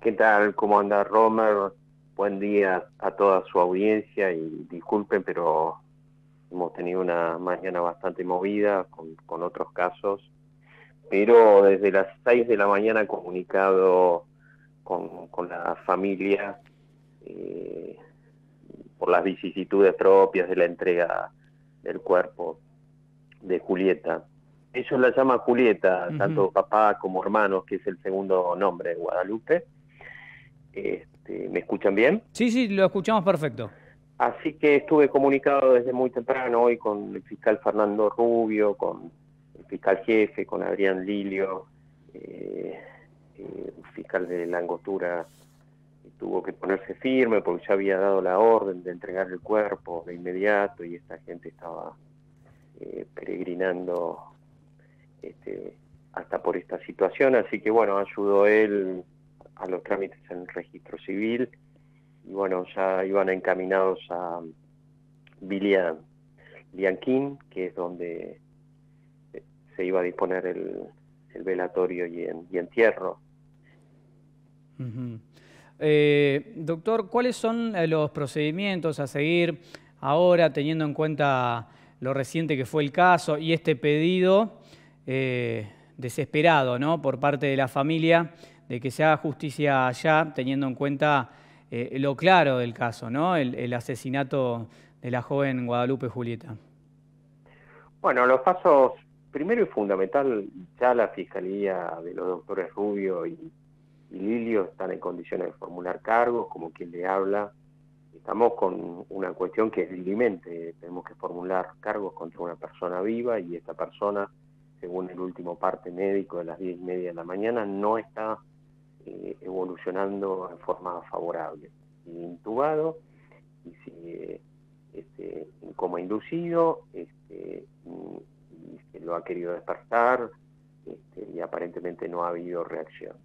¿Qué tal? ¿Cómo anda Romer? Buen día a toda su audiencia y disculpen, pero hemos tenido una mañana bastante movida con otros casos, pero desde las 6 de la mañana he comunicado con la familia eh, por las vicisitudes propias de la entrega del cuerpo de Julieta. Ellos la llaman Julieta, Ujú. tanto papá como hermanos, que es el segundo nombre de Guadalupe. ¿Me escuchan bien? Sí, sí, lo escuchamos perfecto. Así que estuve comunicado desde muy temprano hoy con el fiscal Fernando Rubio, con el fiscal jefe, con Adrián Lilio, eh, un fiscal de la Angostura tuvo que ponerse firme porque ya había dado la orden de entregar el cuerpo de inmediato y esta gente estaba peregrinando hasta por esta situación, así que bueno, ayudó él a los trámites en el registro civil y bueno, ya iban encaminados a Lianquín, que es donde se iba a disponer el velatorio y entierro. Ujú. Doctor, ¿cuáles son los procedimientos a seguir ahora, teniendo en cuenta lo reciente que fue el caso y este pedido desesperado, ¿no?, por parte de la familia de que se haga justicia allá, teniendo en cuenta lo claro del caso, ¿no?, el asesinato de la joven Guadalupe Julieta? Bueno, los pasos, primero y fundamental, ya la Fiscalía de los doctores Rubio y Lilio están en condiciones de formular cargos, como quien le habla. Estamos con una cuestión que es dilimente, tenemos que formular cargos contra una persona viva y esta persona, según el último parte médico de las 10:30 de la mañana, no está evolucionando en forma favorable. Sigue intubado y sigue en coma inducido, y se lo ha querido despertar, y aparentemente no ha habido reacción.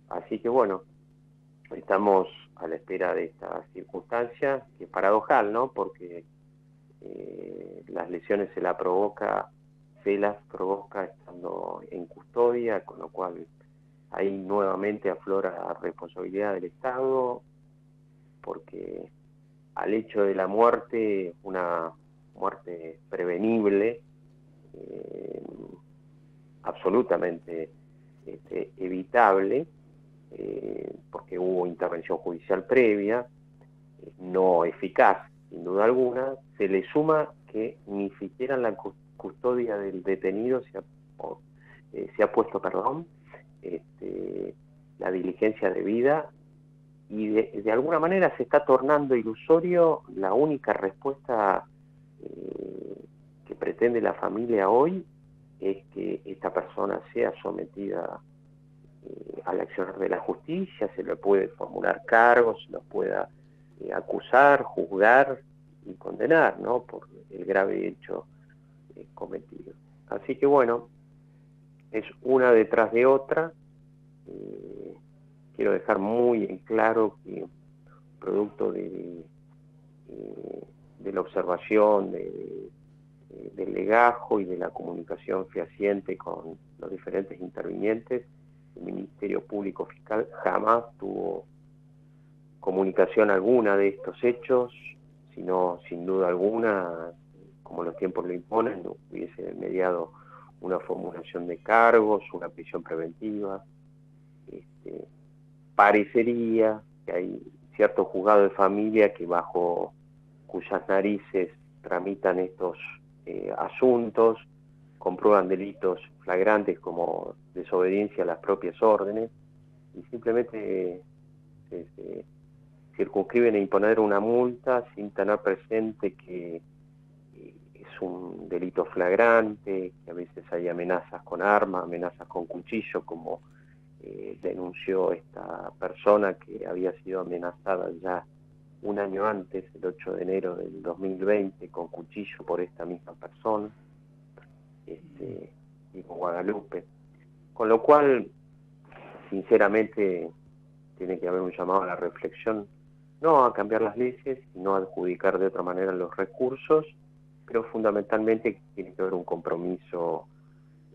Así que bueno, estamos a la espera de esta circunstancia, que es paradojal, ¿no? Porque las lesiones se las provoca estando en custodia, con lo cual ahí nuevamente aflora la responsabilidad del Estado, porque al hecho de la muerte, una muerte prevenible, eh, absolutamente evitable, porque hubo intervención judicial previa, no eficaz, sin duda alguna, se le suma que ni siquiera en la custodia del detenido se ha puesto, la diligencia debida y de alguna manera se está tornando ilusorio la única respuesta que pretende la familia hoy es que esta persona sea sometida al accionar de la justicia, se le puede formular cargos, se lo pueda acusar, juzgar y condenar, ¿no?, por el grave hecho cometido. Así que bueno, es una detrás de otra. Eh, Quiero dejar muy en claro que producto de la observación, del legajo y de la comunicación fehaciente con los diferentes intervinientes, el Ministerio Público Fiscal jamás tuvo comunicación alguna de estos hechos, sino sin duda alguna, como los tiempos lo imponen, no hubiese mediado una formulación de cargos, una prisión preventiva. Parecería que hay cierto juzgado de familia que bajo cuyas narices tramitan estos asuntos, comprueban delitos flagrantes como desobediencia a las propias órdenes y simplemente se circunscriben a imponer una multa sin tener presente que es un delito flagrante, que a veces hay amenazas con armas, amenazas con cuchillo, como denunció esta persona que había sido amenazada ya un año antes, el 8 de enero del 2020, con cuchillo por esta misma persona, y con Guadalupe. Con lo cual, sinceramente, tiene que haber un llamado a la reflexión, no a cambiar las leyes, sino a adjudicar de otra manera los recursos, pero fundamentalmente tiene que haber un compromiso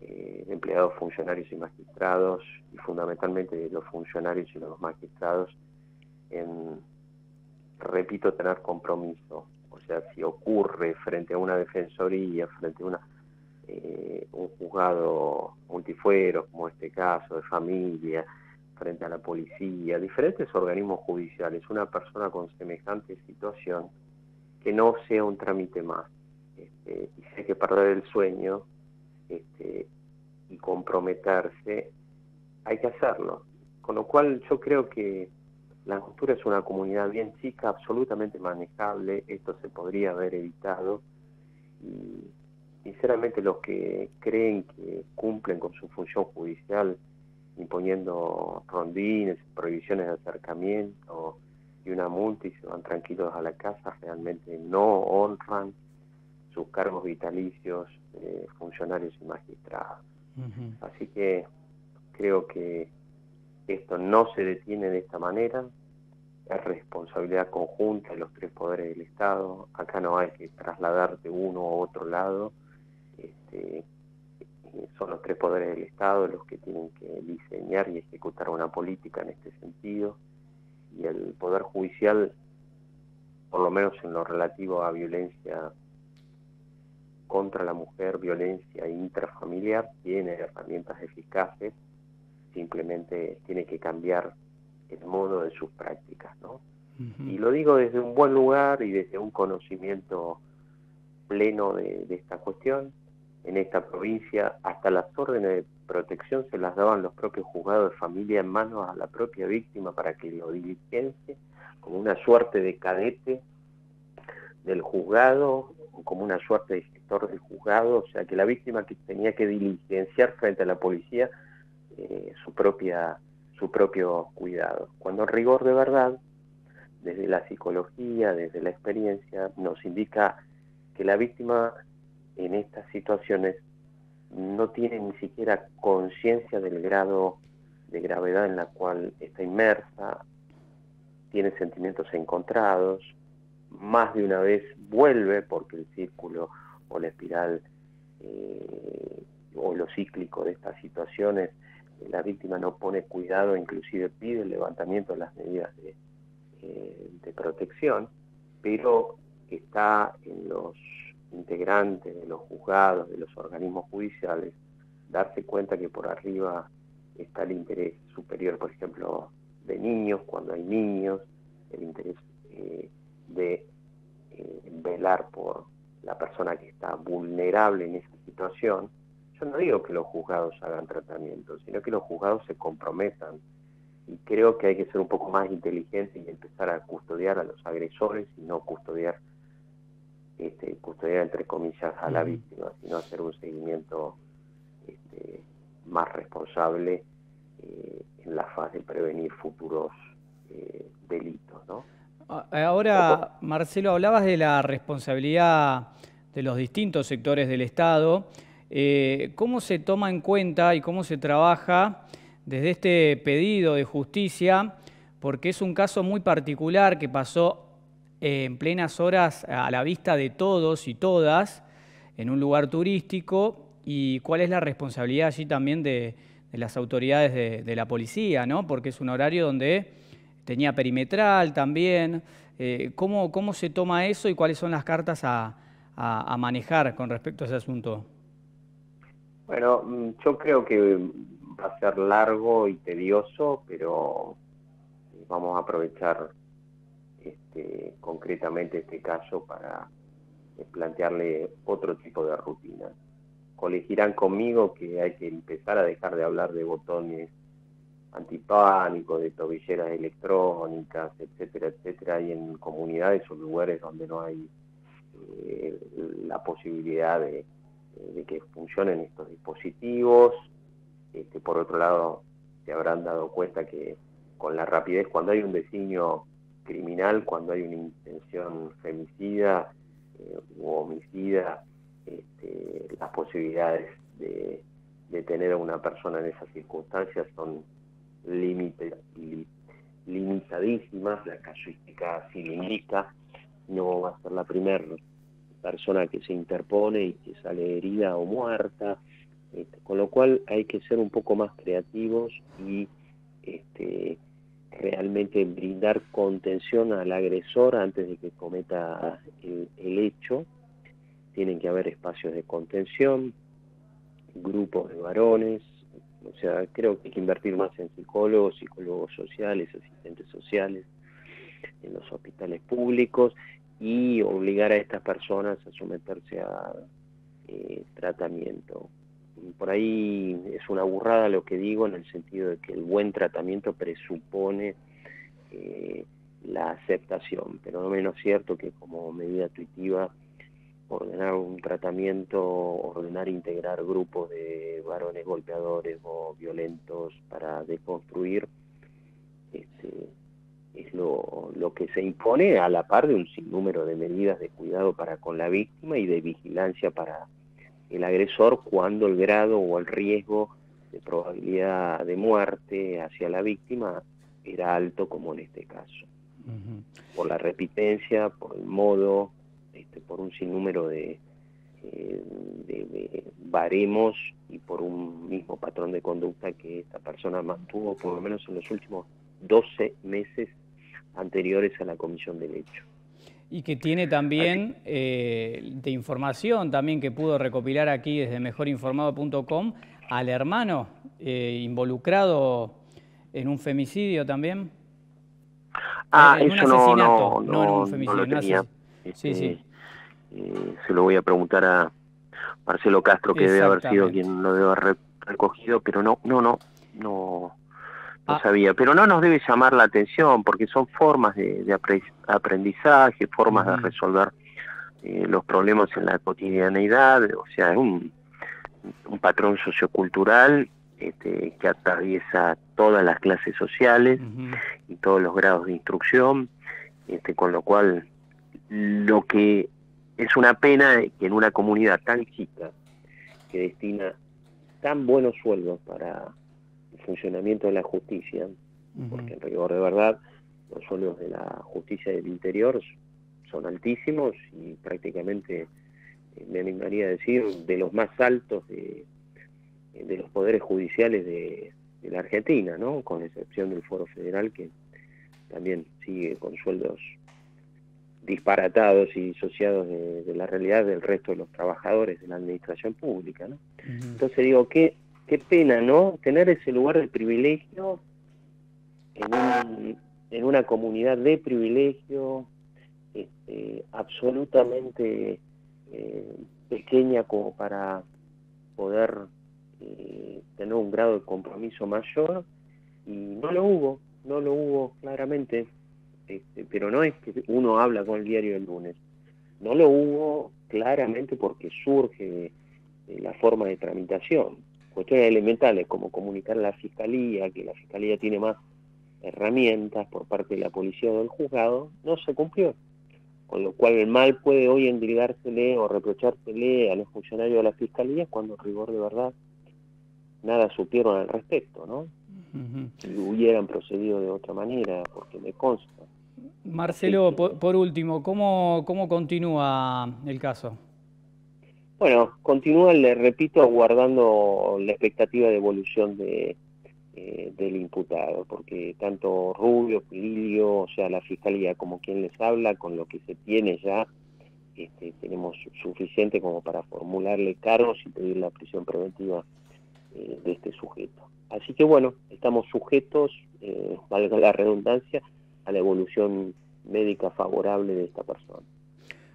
empleados, funcionarios y magistrados, y fundamentalmente de los funcionarios y los magistrados, en, repito, tener compromiso. O sea, si ocurre frente a una defensoría, frente a un juzgado multifuero, como este caso, de familia, frente a la policía, diferentes organismos judiciales, una persona con semejante situación, que no sea un trámite más. Y si hay que perder el sueño y comprometerse, hay que hacerlo. Con lo cual yo creo que la Angostura es una comunidad bien chica, absolutamente manejable. Esto se podría haber evitado, y sinceramente los que creen que cumplen con su función judicial imponiendo rondines, prohibiciones de acercamiento y una multa y se van tranquilos a la casa, realmente no honran sus cargos vitalicios de funcionarios y magistrados. Así que creo que esto no se detiene de esta manera, es responsabilidad conjunta de los tres poderes del Estado. Acá no hay que trasladar de uno a otro lado. Son los tres poderes del Estado los que tienen que diseñar y ejecutar una política en este sentido, y el Poder Judicial, por lo menos en lo relativo a violencia contra la mujer, violencia intrafamiliar, tiene herramientas eficaces, simplemente tiene que cambiar el modo de sus prácticas, ¿no? Y lo digo desde un buen lugar y desde un conocimiento pleno de esta cuestión. En esta provincia, hasta las órdenes de protección se las daban los propios juzgados de familia en manos a la propia víctima para que lo diligencie, como una suerte de cadete del juzgado, como una suerte de gestor del juzgado, o sea que la víctima que tenía que diligenciar frente a la policía su propio cuidado. Cuando en rigor de verdad, desde la psicología, desde la experiencia, nos indica que la víctima en estas situaciones no tiene ni siquiera conciencia del grado de gravedad en la cual está inmersa, tiene sentimientos encontrados, más de una vez vuelve porque el círculo o la espiral o lo cíclico de estas situaciones, la víctima no pone cuidado, inclusive pide el levantamiento de las medidas de protección, pero está en los integrantes de los juzgados, de los organismos judiciales, darse cuenta que por arriba está el interés superior, por ejemplo, de niños, cuando hay niños, el interés de velar por la persona que está vulnerable en esa situación. Yo no digo que los juzgados hagan tratamiento, sino que los juzgados se comprometan, y creo que hay que ser un poco más inteligente y empezar a custodiar a los agresores y no custodiar entre comillas a la víctima, sino hacer un seguimiento más responsable en la fase de prevenir futuros delitos, ¿no? Ahora, Marcelo, hablabas de la responsabilidad de los distintos sectores del Estado. ¿Cómo se toma en cuenta y cómo se trabaja desde este pedido de justicia? Porque es un caso muy particular que pasó en plenas horas a la vista de todos y todas en un lugar turístico, y cuál es la responsabilidad allí también de las autoridades de la policía, ¿no? Porque es un horario donde tenía perimetral también. ¿Cómo se toma eso y cuáles son las cartas a manejar con respecto a ese asunto? Bueno, yo creo que va a ser largo y tedioso, pero vamos a aprovechar concretamente este caso para plantearle otro tipo de rutina. Colegirán conmigo que hay que empezar a dejar de hablar de botones antipánico, de tobilleras electrónicas, etcétera, etcétera, y en comunidades o lugares donde no hay la posibilidad de que funcionen estos dispositivos. Por otro lado, se habrán dado cuenta que con la rapidez, cuando hay un designio criminal, cuando hay una intención femicida u homicida, las posibilidades de tener a una persona en esas circunstancias son limitadísimas. La casuística cilíndrica no va a ser la primera persona que se interpone y que sale herida o muerta. Con lo cual hay que ser un poco más creativos y realmente brindar contención al agresor antes de que cometa el hecho. Tienen que haber espacios de contención, grupos de varones, o sea, creo que hay que invertir más en psicólogos sociales, asistentes sociales, en los hospitales públicos, y obligar a estas personas a someterse a tratamiento. Por ahí es una burrada lo que digo, en el sentido de que el buen tratamiento presupone la aceptación, pero no menos cierto que como medida tuitiva ordenar un tratamiento, ordenar integrar grupos de varones golpeadores o violentos para deconstruir, es lo que se impone, a la par de un sinnúmero de medidas de cuidado para con la víctima y de vigilancia para el agresor cuando el grado o el riesgo de probabilidad de muerte hacia la víctima era alto, como en este caso. Por la repitencia, por el modo, por un sinnúmero de baremos y por un mismo patrón de conducta que esta persona mantuvo por lo menos en los últimos 12 meses anteriores a la comisión del hecho. Y que tiene también de información también que pudo recopilar aquí desde mejorinformado.com al hermano involucrado en un femicidio también. En un asesinato, no en un femicidio. No lo tenía. Sí. Se lo voy a preguntar a Marcelo Castro, que debe haber sido quien lo debe haber recogido, pero no sabía. Pero no nos debe llamar la atención, porque son formas de aprendizaje, formas de resolver los problemas en la cotidianeidad. O sea, es un patrón sociocultural que atraviesa todas las clases sociales y todos los grados de instrucción, con lo cual lo que es una pena es que en una comunidad tan chica, que destina tan buenos sueldos para el funcionamiento de la justicia, porque en rigor de verdad los sueldos de la justicia del interior son altísimos y prácticamente, me animaría a decir, de los más altos de los poderes judiciales de la Argentina, ¿no? Con excepción del Foro Federal, que también sigue con sueldos disparatados y disociados de la realidad del resto de los trabajadores de la administración pública, ¿no? Entonces digo, qué pena, ¿no? Tener ese lugar de privilegio en una comunidad de privilegio absolutamente pequeña como para poder tener un grado de compromiso mayor, y no lo hubo claramente. Pero no es que uno habla con el diario el lunes, no lo hubo claramente porque surge la forma de tramitación. Cuestiones elementales como comunicar a la Fiscalía, que la Fiscalía tiene más herramientas por parte de la policía o del juzgado, no se cumplió. Con lo cual el mal puede hoy endilgársele o reprochársele a los funcionarios de la Fiscalía cuando, en rigor de verdad, nada supieron al respecto, ¿no? Si hubieran procedido de otra manera, porque me consta. Marcelo, por último, ¿cómo continúa el caso? Bueno, continúa, le repito, aguardando la expectativa de evolución del imputado, porque tanto Rubio, Pililio, o sea, la Fiscalía, como quien les habla, con lo que se tiene ya, tenemos suficiente como para formularle cargos y pedir la prisión preventiva de este sujeto. Así que bueno, estamos sujetos, valga la redundancia, a la evolución médica favorable de esta persona.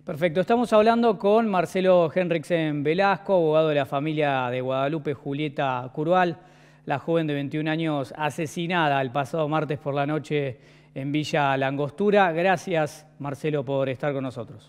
Perfecto, estamos hablando con Marcelo Henriksen Velasco, abogado de la familia de Guadalupe Julieta Curval, la joven de 21 años asesinada el pasado martes por la noche en Villa Langostura. Gracias, Marcelo, por estar con nosotros.